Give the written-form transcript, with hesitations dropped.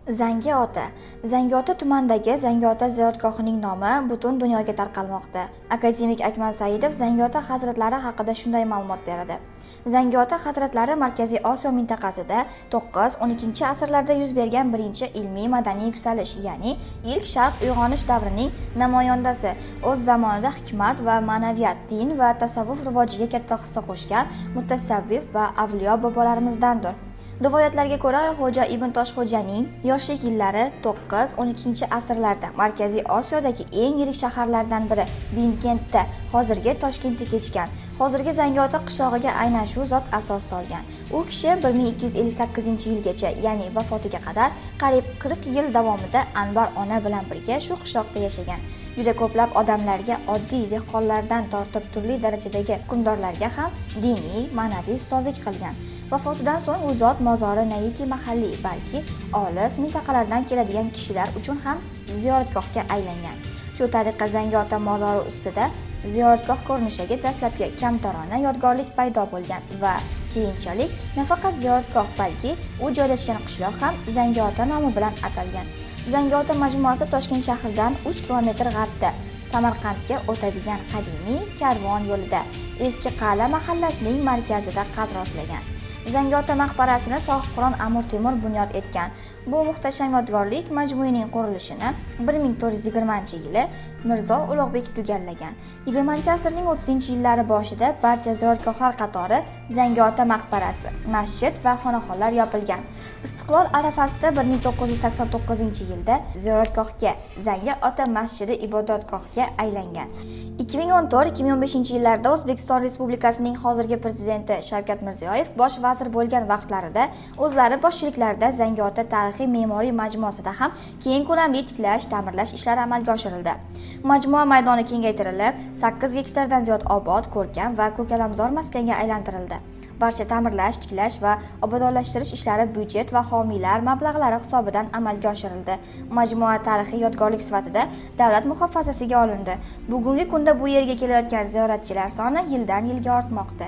Zangiota. Zangiota tumanidagi Zangiota ziyoratgohining nomi butun dunyoga tarqalmoqda. Akademik Akmal Saidov Zangiota hazratlari haqida shunday ma'lumot beradi. Zangiota hazratlari Markaziy Osiyo mintaqasida 9-12 asrlarda yuz bergan birinchi ilmiy madaniy yuksalish, ya'ni ilk sharq uyg'onish davrining namoyandasi. O'z zamonida hikmat va ma'naviyat, din va tasavvuf rivojiga katta hissa qo'shgan mutasavvif va avliyo bobolarimizdandir. Rivoyatlarga ko'ra, Xo'ja Ibn Toshxo'janing yoshlik yillari 9-12 asrlarda Markaziy Osiyodagi eng yirik shaharlardan biri Bimkentda, hozirgi Toshkentda kechgan. Hozirgi Zangiota qishlog'iga aynan shu zot asos solgan. U kishi 1258-yilgacha, ya'ni vafotiga qadar qariyb 40 yil davomida Anvar ona bilan birga shu qishloqda yashagan. Juda ko'plab odamlarga, oddiy dehqonlardan tortib turli darajadagi hukmdorlarga ham diniy, ma'naviy ustozlik qilgan. Vafotidan so'ng u zot mozori naiki mahalliy, balki olis mintaqalardan keladigan kishilar uchun ham ziyoratgohga aylangan. Shu tariqa Zangiota mozori ustida ziyoratgoh ko'rinishiga dastlabki kamtarona yodgorlik paydo bo'lgan va keyinchalik nafaqat ziyoratgoh, balki u joylashgan qishloq ham Zangiota nomi bilan atalgan. Zangiota majmuasi Toshkent shahridan 3 kilometr g'arbda, Samarqandga o'tadigan qadimiy karvon yo'lida, Eski Qal'a mahallasining markazida qad rostlagan. Zangiota maqbarasini Sohibqiron Amir Temur bunyod etgan. Bu muhtasham yodgorlik majmuining qurilishini 1420-yili Mirzo Ulug'bek tugallagan. 20-asrning 30-yillari boshida barcha ziyoratgohlar qatori Zangiota maqbarasi, masjid va xonaxonalar yopilgan. Istiqlol arafasida 1989-yilda ziyoratgohga Zangiota masjidi ibodatgohga aylangan. 2014-2015-yillarda O'zbekiston Respublikasining hozirgi prezidenti Shavkat Mirziyoyev bosh vazir bo'lgan vaqtlarida o'zlari boshchiliklarida Zangiota tarixiy me'moriy majmuasida ham keng ko'lamli tiklash, ta'mirlash ishlari amalga oshirildi. Majmua maydoni kengaytirilib, 8 gektardan ziyod obod, ko'rkam va ko'kalamzor maskanga aylantirildi. Barcha ta'mirlash, tiklash va obodonlashtirish ishlari byudjet va homiylar mablag'lari hisobidan amalga oshirildi. Majmua tarixiy yodgorlik sifatida davlat muhofazasiga olindi. Bugungi kunda bu yerga kelayotgan ziyoratchilar soni yildan yilga ortmoqda.